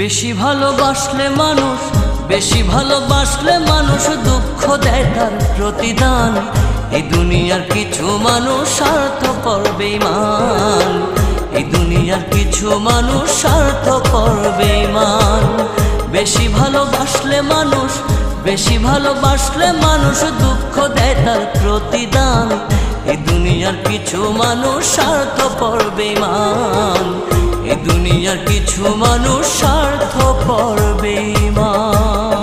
বেশি ভালোবাসলে মানুষ, বেশি ভালোবাসলে মানুষ দুঃখ দেয় তার প্রতিদান। এই দুনিয়ার কিছু মানুষ স্বার্থপর বেঈমান, এই দুনিয়ার কিছু মানুষ স্বার্থপর বেঈমান। বেশি ভালোবাসলে মানুষ, বেশি ভালোবাসলে মানুষ দুঃখ দেয় তার প্রতিদান। এই দুনিয়ার কিছু মানুষ স্বার্থপর বেঈমান, এই দুনিয়ার কিছু মানুষ স্বার্থপর বেঈমান।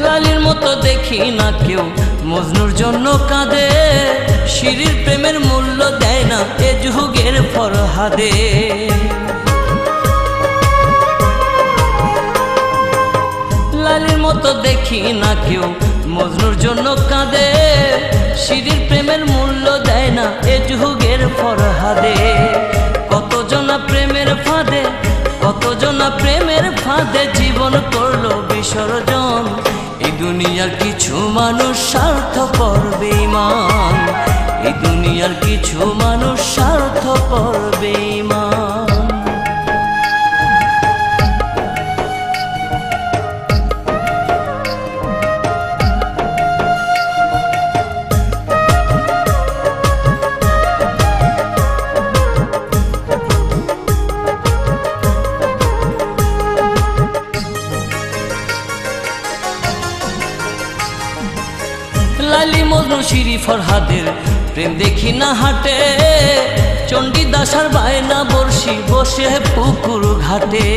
লালির মতো দেখি না কেউ মজনুর জন্য কাঁদে, শিরির প্রেমের মূল্য দেয় না এ যুগের ফরহাদে। লালির মতো দেখি না কেউ মজনুর জন্য কাঁদে, শিরির প্রেমের মূল্য দেয় না এ যুগের ফরহাদে। কতজনা প্রেমের ফাঁদে, কতজনা প্রেমের ফাঁদে জীবন করলো বিসর্জন। এই দুনিয়ার কিছু মানুষ স্বার্থপর বেঈমান, এই দুনিয়ার কিছু মানুষ স্বার্থপর বেঈমান। লালি মজনু শিরি ফরহাদের প্রেম দেখি না হাটে, চণ্ডীদাস আর বায়না বর্ষি বসে পুকুর ঘাটে।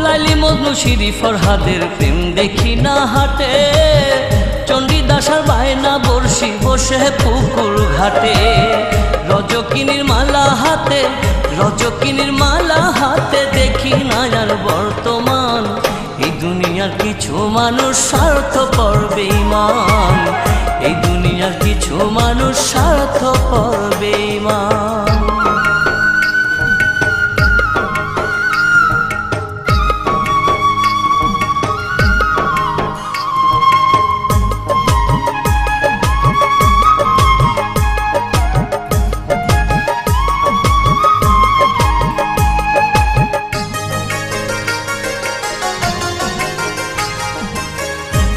লালি মজনু শিরি ফরহাদের প্রেম দেখি না হাটে, চণ্ডীদাস আর বায়না বর্ষি বসে পুকুর ঘাটে। রজকিনীর মালা হাতে, রজকিনীর মালা হাতে দেখি না আর বর্তমান। এই দুনিয়ার কিছু মানুষ স্বার্থপর বেঈমান, এই দুনিয়ার কিছু মানুষ স্বার্থপর বেঈমান।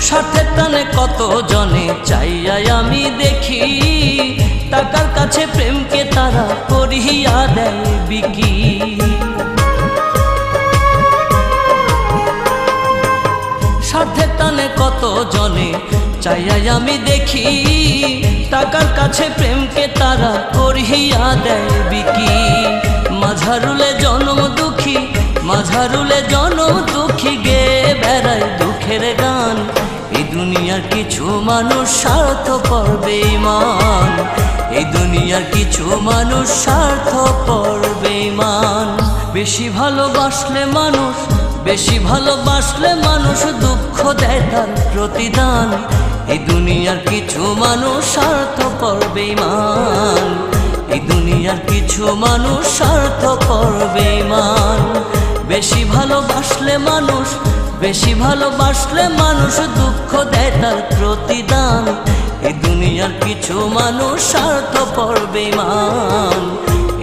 স্বার্থের টানে কত জনে চাইয়াই আমি দেখি, টাকার কাছে প্রেমকে তারা করিয়া দেয় বিকি। স্বার্থের টানে কত জনে চাইয়াই আমি দেখি, টাকার কাছে প্রেমকে তারা করিয়া দেয় বিকি। মাঝারুলে জনম দুঃখী, মাঝারুলে জনম দুঃখী গে বেড়ায় দুঃখের গান। এই দুনিয়ার কিছু মানুষ স্বার্থপর বেঈমান, এই দুনিয়ার কিছু মানুষ স্বার্থপর বেঈমান। বেশি ভালোবাসলে মানুষ, বেশি ভালোবাসলে মানুষ দুঃখ দেয় তার প্রতিদান। এই দুনিয়ার কিছু মানুষ স্বার্থপর বেঈমান, এই দুনিয়ার কিছু মানুষ স্বার্থপর বেঈমান। বেশি ভালোবাসলে মানুষ, বেশি ভালোবাসলে মানুষ দুঃখ দেয় তার প্রতিদান। এই দুনিয়ার কিছু মানুষ স্বার্থপর বেঈমান,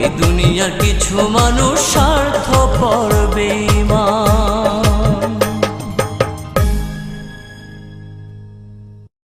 এই দুনিয়ার কিছু মানুষ স্বার্থপর বেঈমান।